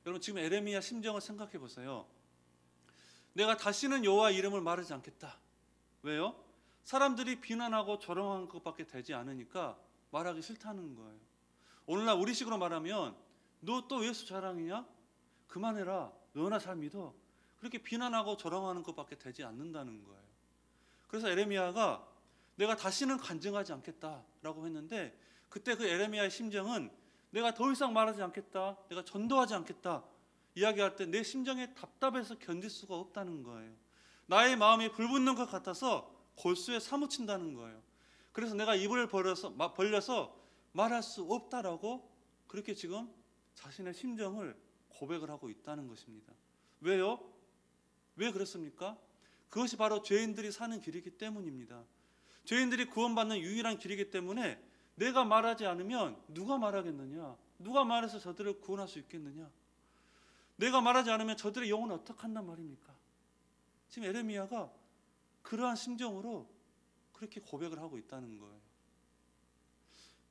여러분 지금 에레미야 심정을 생각해 보세요. 내가 다시는 여호와 이름을 말하지 않겠다. 왜요? 사람들이 비난하고 조롱하는 것밖에 되지 않으니까 말하기 싫다는 거예요. 오늘날 우리식으로 말하면 너 또 예수 자랑이냐? 그만해라. 너나 잘 믿어. 그렇게 비난하고 조롱하는 것밖에 되지 않는다는 거예요. 그래서 에레미야가 내가 다시는 간증하지 않겠다라고 했는데 그때 그 에레미야의 심정은 내가 더 이상 말하지 않겠다. 내가 전도하지 않겠다. 이야기할 때 내 심정에 답답해서 견딜 수가 없다는 거예요. 나의 마음이 불붙는 것 같아서 골수에 사무친다는 거예요. 그래서 내가 입을 벌려서 말할 수 없다라고 그렇게 지금 자신의 심정을 고백을 하고 있다는 것입니다. 왜요? 왜 그렇습니까? 그것이 바로 죄인들이 사는 길이기 때문입니다. 죄인들이 구원받는 유일한 길이기 때문에 내가 말하지 않으면 누가 말하겠느냐? 누가 말해서 저들을 구원할 수 있겠느냐? 내가 말하지 않으면 저들의 영혼은 어떻게 한단 말입니까? 지금 에레미야가 그러한 심정으로 그렇게 고백을 하고 있다는 거예요.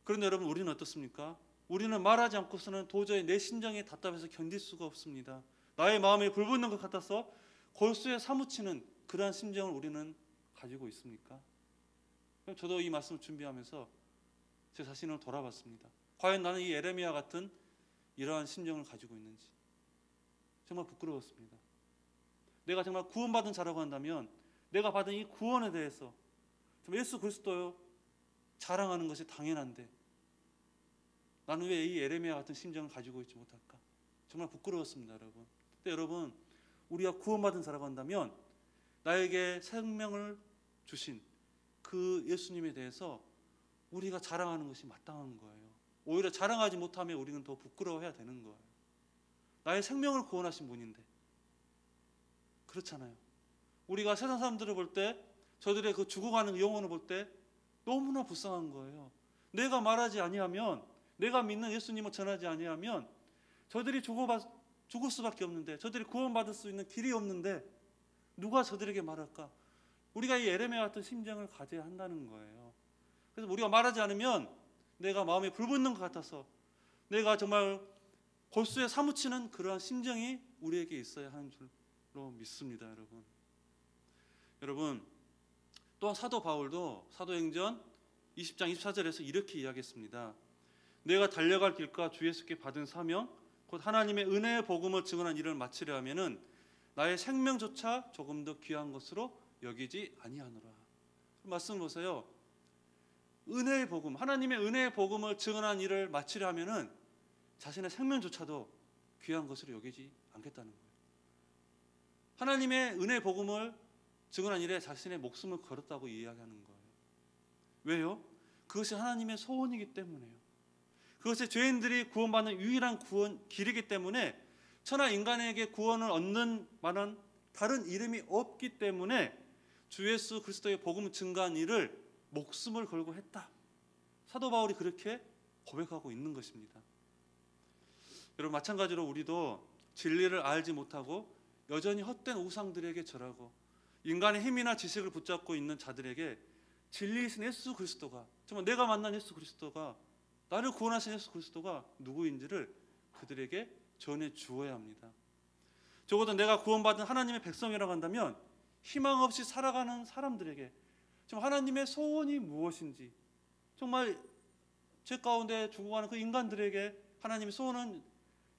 그런데 여러분 우리는 어떻습니까? 우리는 말하지 않고서는 도저히 내 심정에 답답해서 견딜 수가 없습니다. 나의 마음에 불붙는 것 같아서 골수에 사무치는 그러한 심정을 우리는 가지고 있습니까? 저도 이 말씀을 준비하면서 제 자신을 돌아봤습니다. 과연 나는 이 에레미야 같은 이러한 심정을 가지고 있는지 정말 부끄러웠습니다. 내가 정말 구원받은 자라고 한다면 내가 받은 이 구원에 대해서 예수 그리스도요 자랑하는 것이 당연한데 나는 왜 이 에레미야 같은 심정을 가지고 있지 못할까? 정말 부끄러웠습니다, 여러분. 근데 여러분 우리가 구원받은 자라고 한다면 나에게 생명을 주신 그 예수님에 대해서 우리가 자랑하는 것이 마땅한 거예요. 오히려 자랑하지 못하면 우리는 더 부끄러워해야 되는 거예요. 나의 생명을 구원하신 분인데 그렇잖아요. 우리가 세상 사람들을 볼 때 저들의 그 죽어가는 영혼을 볼 때 너무나 불쌍한 거예요. 내가 말하지 아니하면 내가 믿는 예수님을 전하지 아니하면 저들이 죽을 수밖에 없는데 저들이 구원받을 수 있는 길이 없는데 누가 저들에게 말할까? 우리가 이 에레미야 같은 심정을 가져야 한다는 거예요. 그래서 우리가 말하지 않으면 내가 마음에 불붙는 것 같아서 내가 정말 골수에 사무치는 그러한 심정이 우리에게 있어야 하는 줄로 믿습니다, 여러분. 여러분 또한 사도 바울도 사도행전 20장 24절에서 이렇게 이야기했습니다. 내가 달려갈 길과 주 예수께 받은 사명 곧 하나님의 은혜의 복음을 증언한 일을 마치려 하면은 나의 생명조차 조금 더 귀한 것으로 여기지 아니하노라. 말씀 보세요. 은혜의 복음, 하나님의 은혜의 복음을 증언한 일을 마치려 하면은 자신의 생명조차도 귀한 것으로 여기지 않겠다는 거예요. 하나님의 은혜의 복음을 증언한 일에 자신의 목숨을 걸었다고 이야기하는 거예요. 왜요? 그것이 하나님의 소원이기 때문에요. 그것이 죄인들이 구원받는 유일한 구원 길이기 때문에 천하 인간에게 구원을 얻는 만한 다른 이름이 없기 때문에 주 예수 그리스도의 복음 증거한 일을 목숨을 걸고 했다. 사도 바울이 그렇게 고백하고 있는 것입니다. 여러분 마찬가지로 우리도 진리를 알지 못하고 여전히 헛된 우상들에게 절하고 인간의 힘이나 지식을 붙잡고 있는 자들에게 진리이신 예수 그리스도가 정말 내가 만난 예수 그리스도가 나를 구원하신 예수 그리스도가 누구인지를 그들에게 전해 주어야 합니다. 적어도 내가 구원받은 하나님의 백성이라고 한다면 희망 없이 살아가는 사람들에게 좀 하나님의 소원이 무엇인지 정말 죄 가운데 죽어가는 그 인간들에게 하나님의 소원은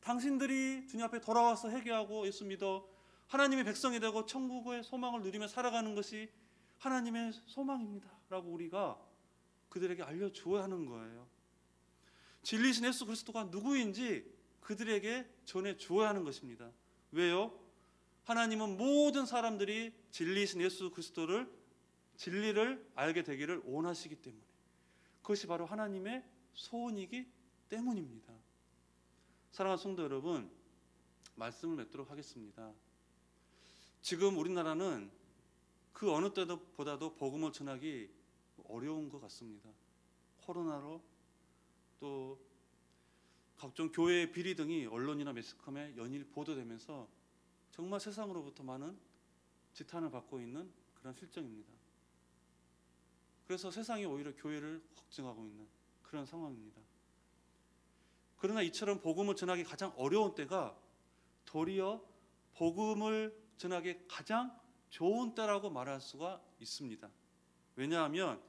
당신들이 주님 앞에 돌아와서 회개하고 예수 믿어 하나님의 백성이 되고 천국의 소망을 누리며 살아가는 것이 하나님의 소망입니다 라고 우리가 그들에게 알려주어야 하는 거예요. 진리이신 예수 그리스도가 누구인지 그들에게 전해주어야 하는 것입니다. 왜요? 하나님은 모든 사람들이 진리이신 예수 그리스도를 진리를 알게 되기를 원하시기 때문에 그것이 바로 하나님의 소원이기 때문입니다. 사랑하는 성도 여러분, 말씀을 맺도록 하겠습니다. 지금 우리나라는 그 어느 때보다도 복음을 전하기 어려운 것 같습니다. 코로나로 또 각종 교회의 비리 등이 언론이나 매스컴에 연일 보도되면서 정말 세상으로부터 많은 지탄을 받고 있는 그런 실정입니다. 그래서 세상이 오히려 교회를 걱정하고 있는 그런 상황입니다. 그러나 이처럼 복음을 전하기 가장 어려운 때가 도리어 복음을 전하기 가장 좋은 때라고 말할 수가 있습니다. 왜냐하면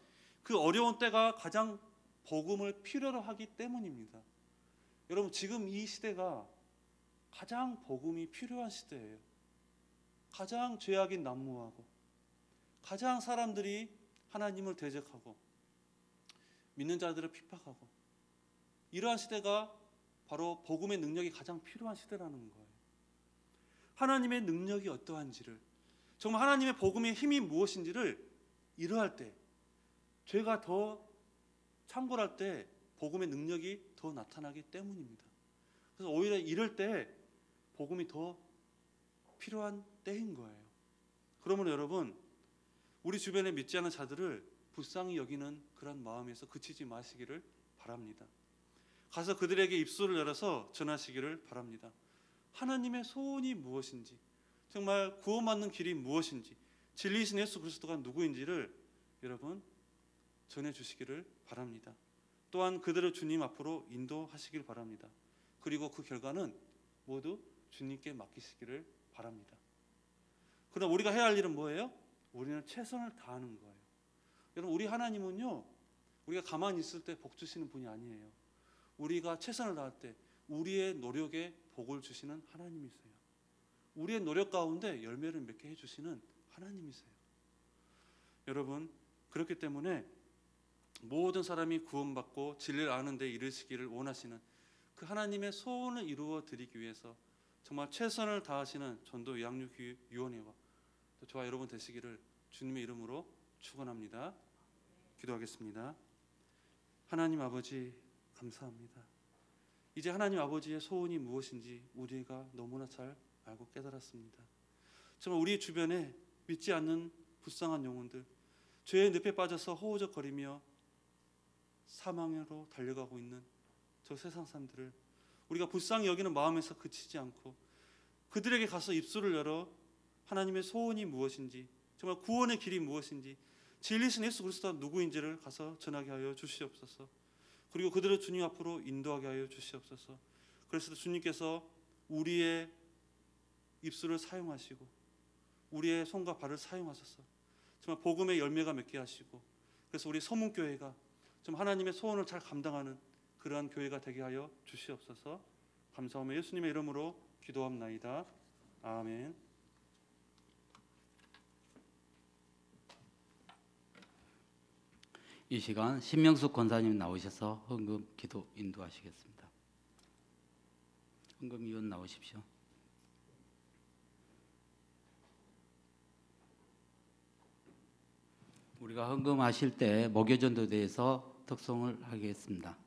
그 어려운 때가 가장 복음을 필요로 하기 때문입니다. 여러분, 지금 이 시대가 가장 복음이 필요한 시대예요. 가장 죄악이 난무하고 가장 사람들이 하나님을 대적하고 믿는 자들을 핍박하고 이러한 시대가 바로 복음의 능력이 가장 필요한 시대라는 거예요. 하나님의 능력이 어떠한지를, 정말 하나님의 복음의 힘이 무엇인지를 이러할 때, 죄가 더 창궐할 때 복음의 능력이 더 나타나기 때문입니다. 그래서 오히려 이럴 때 복음이 더 필요한 때인 거예요. 그러므로 여러분, 우리 주변에 믿지 않는 자들을 불쌍히 여기는 그런 마음에서 그치지 마시기를 바랍니다. 가서 그들에게 입술을 열어서 전하시기를 바랍니다. 하나님의 소원이 무엇인지, 정말 구원받는 길이 무엇인지, 진리이신 예수 그리스도가 누구인지를 여러분 전해주시기를 바랍니다. 또한 그들을 주님 앞으로 인도하시길 바랍니다. 그리고 그 결과는 모두 주님께 맡기시기를 바랍니다. 그럼 우리가 해야 할 일은 뭐예요? 우리는 최선을 다하는 거예요. 여러분, 우리 하나님은요, 우리가 가만히 있을 때 복 주시는 분이 아니에요. 우리가 최선을 다할 때 우리의 노력에 복을 주시는 하나님이세요. 우리의 노력 가운데 열매를 맺게 해주시는 하나님이세요. 여러분, 그렇기 때문에 모든 사람이 구원받고 진리를 아는 데 이르시기를 원하시는 그 하나님의 소원을 이루어 드리기 위해서 정말 최선을 다하시는 전도 양육위원회와 또 저와 여러분 되시기를 주님의 이름으로 축원합니다. 기도하겠습니다. 하나님 아버지, 감사합니다. 이제 하나님 아버지의 소원이 무엇인지 우리가 너무나 잘 알고 깨달았습니다. 정말 우리 주변에 믿지 않는 불쌍한 영혼들, 죄의 늪에 빠져서 허우적거리며 사망으로 달려가고 있는 저 세상 사람들을 우리가 불쌍히 여기는 마음에서 그치지 않고 그들에게 가서 입술을 열어 하나님의 소원이 무엇인지, 정말 구원의 길이 무엇인지, 진리신 예수 그리스도가 누구인지를 가서 전하게 하여 주시옵소서. 그리고 그들을 주님 앞으로 인도하게 하여 주시옵소서. 그래서 주님께서 우리의 입술을 사용하시고 우리의 손과 발을 사용하셔서 정말 복음의 열매가 맺게 하시고, 그래서 우리 서문교회가 좀 하나님의 소원을 잘 감당하는 그러한 교회가 되게 하여 주시옵소서. 감사하며 예수님의 이름으로 기도합나이다. 아멘. 이 시간 신명숙 권사님 나오셔서 헌금 기도 인도하시겠습니다. 헌금위원 나오십시오. 우리가 헌금하실 때 목요전도대에서 특송을 하겠습니다.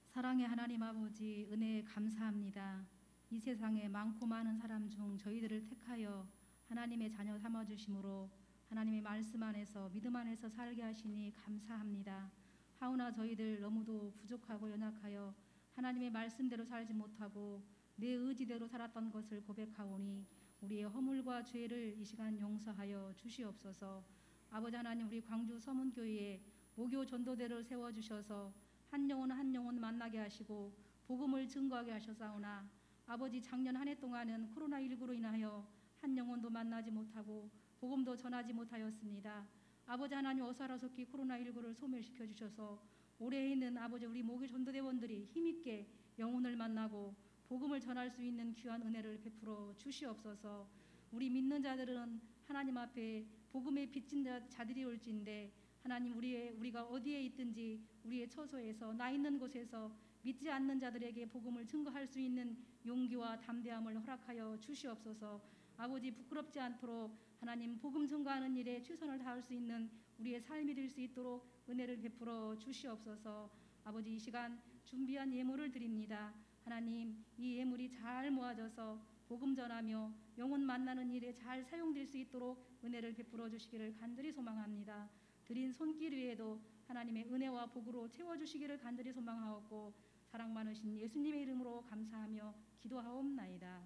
사랑의 하나님 아버지, 은혜에 감사합니다. 이 세상에 많고 많은 사람 중 저희들을 택하여 하나님의 자녀 삼아주심으로 하나님의 말씀 안에서 믿음 안에서 살게 하시니 감사합니다. 하오나 저희들 너무도 부족하고 연약하여 하나님의 말씀대로 살지 못하고 내 의지대로 살았던 것을 고백하오니 우리의 허물과 죄를 이 시간 용서하여 주시옵소서. 아버지 하나님, 우리 광주 서문교회에 목요 전도대를 세워주셔서 한 영혼 한 영혼 만나게 하시고 복음을 증거하게 하셨사오나 아버지, 작년 한 해 동안은 코로나19로 인하여 한 영혼도 만나지 못하고 복음도 전하지 못하였습니다. 아버지 하나님, 어사라속히 코로나19를 소멸시켜 주셔서 올해에는 아버지 우리 목요 전도대원들이 힘있게 영혼을 만나고 복음을 전할 수 있는 귀한 은혜를 베풀어 주시옵소서. 우리 믿는 자들은 하나님 앞에 복음의 빚진 자들이 올진데 하나님, 우리가 어디에 있든지 우리의 처소에서 나 있는 곳에서 믿지 않는 자들에게 복음을 증거할 수 있는 용기와 담대함을 허락하여 주시옵소서. 아버지, 부끄럽지 않도록 하나님 복음 증거하는 일에 최선을 다할 수 있는 우리의 삶이 될 수 있도록 은혜를 베풀어 주시옵소서. 아버지, 이 시간 준비한 예물을 드립니다. 하나님, 이 예물이 잘 모아져서 복음 전하며 영혼 만나는 일에 잘 사용될 수 있도록 은혜를 베풀어 주시기를 간절히 소망합니다. 드린 손길 위에도 하나님의 은혜와 복으로 채워주시기를 간절히 소망하옵고 사랑 많으신 예수님의 이름으로 감사하며 기도하옵나이다.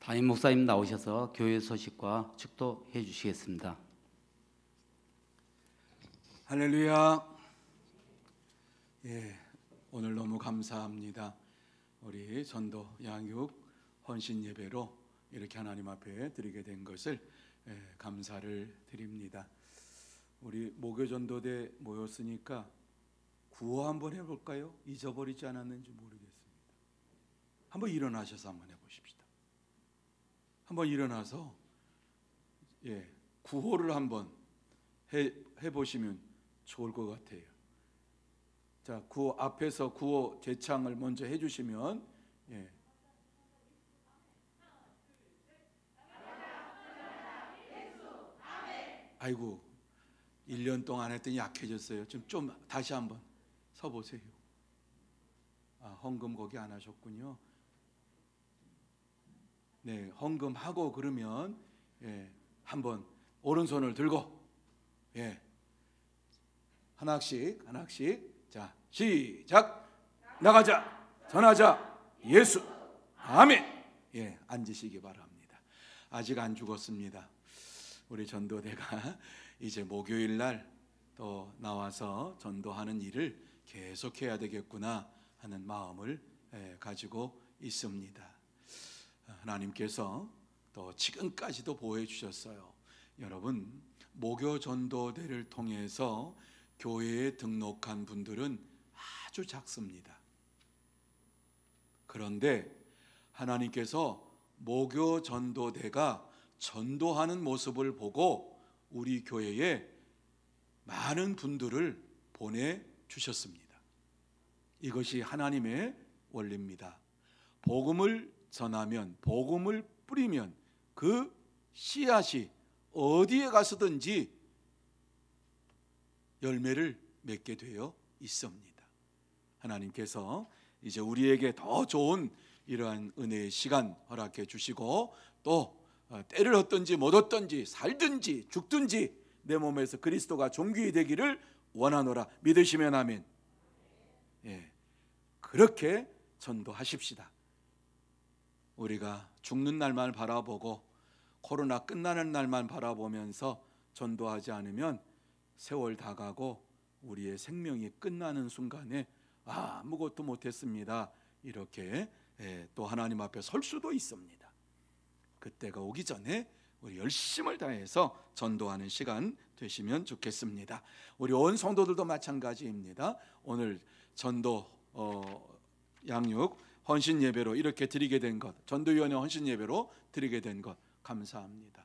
담임 목사님 나오셔서 교회 소식과 축도해 주시겠습니다. 할렐루야. 오늘 너무 감사합니다. 우리 전도 양육 헌신 예배로 이렇게 하나님 앞에 드리게 된 것을 감사를 드립니다. 우리 목요 전도대 모였으니까 구호 한번 해볼까요? 잊어버리지 않았는지 모르겠습니다. 한번 일어나셔서 한번 해보십시다. 한번 일어나서 구호를 한번 해보시면 좋을 것 같아요. 자, 구호 앞에서 구호 제창을 먼저 해주시면 아이고 1년 동안 했더니 약해졌어요. 좀 다시 한번 서보세요. 헌금 거기 안 하셨군요. 네, 헌금하고 그러면 한번 오른손을 들고 하나씩 자 시작. 나가자, 전하자, 예수, 아멘. 앉으시기 바랍니다. 아직 안 죽었습니다. 우리 전도대가 이제 목요일 날 또 나와서 전도하는 일을 계속해야 되겠구나 하는 마음을 가지고 있습니다. 하나님께서 또 지금까지도 보호해 주셨어요. 여러분, 목요 전도대를 통해서 교회에 등록한 분들은 아주 작습니다. 그런데 하나님께서 목요 전도대가 전도하는 모습을 보고 우리 교회에 많은 분들을 보내주셨습니다. 이것이 하나님의 원리입니다. 복음을 전하면, 복음을 뿌리면 그 씨앗이 어디에 가서든지 열매를 맺게 되어 있습니다. 하나님께서 이제 우리에게 더 좋은 이러한 은혜의 시간 허락해 주시고 또 때를 얻든지 못 얻든지 살든지 죽든지 내 몸에서 그리스도가 존귀히 되기를 원하노라. 믿으시면 아멘. 그렇게 전도하십시다. 우리가 죽는 날만 바라보고 코로나 끝나는 날만 바라보면서 전도하지 않으면 세월 다 가고 우리의 생명이 끝나는 순간에 아무것도 못했습니다. 이렇게 또 하나님 앞에 설 수도 있습니다. 그때가 오기 전에 우리 열심을 다해서 전도하는 시간 되시면 좋겠습니다. 우리 온 성도들도 마찬가지입니다. 오늘 전도 양육 헌신 예배로 이렇게 드리게 된 것, 전도위원회 헌신 예배로 드리게 된 것 감사합니다.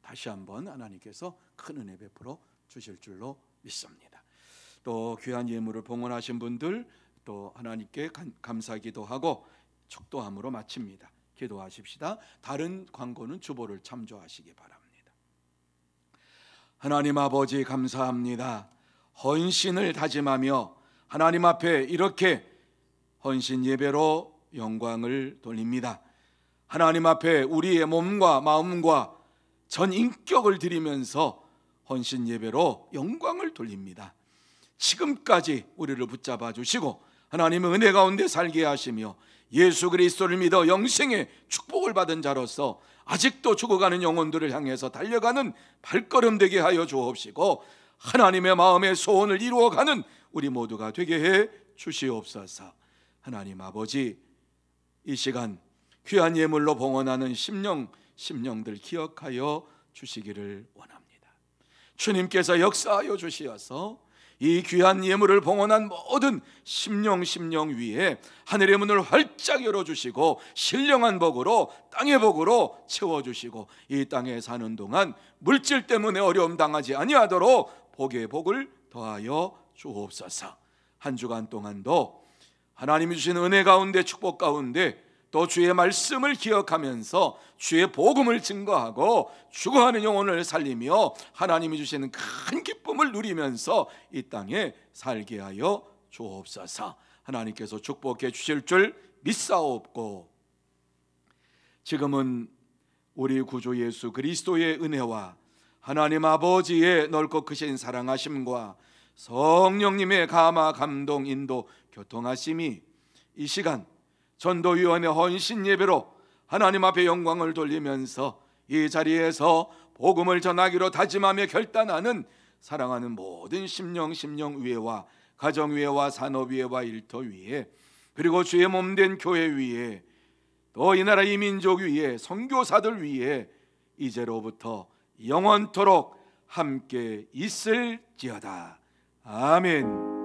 다시 한번 하나님께서 큰 은혜 베풀어 주실 줄로 믿습니다. 또 귀한 예물을 봉헌하신 분들 또 하나님께 감사기도하고 축도함으로 마칩니다. 기도하십시다. 다른 광고는 주보를 참조하시기 바랍니다. 하나님 아버지 감사합니다. 헌신을 다짐하며 하나님 앞에 이렇게 헌신 예배로 영광을 돌립니다. 하나님 앞에 우리의 몸과 마음과 전 인격을 드리면서 헌신 예배로 영광을 돌립니다. 지금까지 우리를 붙잡아 주시고 하나님의 은혜 가운데 살게 하시며 예수 그리스도를 믿어 영생의 축복을 받은 자로서 아직도 죽어가는 영혼들을 향해서 달려가는 발걸음 되게 하여 주옵시고 하나님의 마음의 소원을 이루어가는 우리 모두가 되게 해 주시옵소서. 하나님 아버지, 이 시간 귀한 예물로 봉헌하는 심령들 기억하여 주시기를 원합니다. 주님께서 역사하여 주시어서 이 귀한 예물을 봉헌한 모든 심령 위에 하늘의 문을 활짝 열어주시고 신령한 복으로 땅의 복으로 채워주시고 이 땅에 사는 동안 물질 때문에 어려움 당하지 아니하도록 복의 복을 더하여 주옵소서. 한 주간 동안도 하나님이 주신 은혜 가운데 축복 가운데 또 주의 말씀을 기억하면서 주의 복음을 증거하고 죽어가는 영혼을 살리며 하나님이 주시는 큰 기쁨을 누리면서 이 땅에 살게 하여 주옵소서. 하나님께서 축복해 주실 줄 믿사옵고 지금은 우리 구주 예수 그리스도의 은혜와 하나님 아버지의 넓고 크신 사랑하심과 성령님의 감화 감동 인도 교통하심이 이 시간 전도위원회 헌신 예배로 하나님 앞에 영광을 돌리면서 이 자리에서 복음을 전하기로 다짐하며 결단하는 사랑하는 모든 심령 위에와 가정 위에와 산업 위에와 일터 위에 그리고 주의 몸된 교회 위에 또 이 나라 이 민족 위에 선교사들 위에 이제로부터 영원토록 함께 있을지어다. 아멘.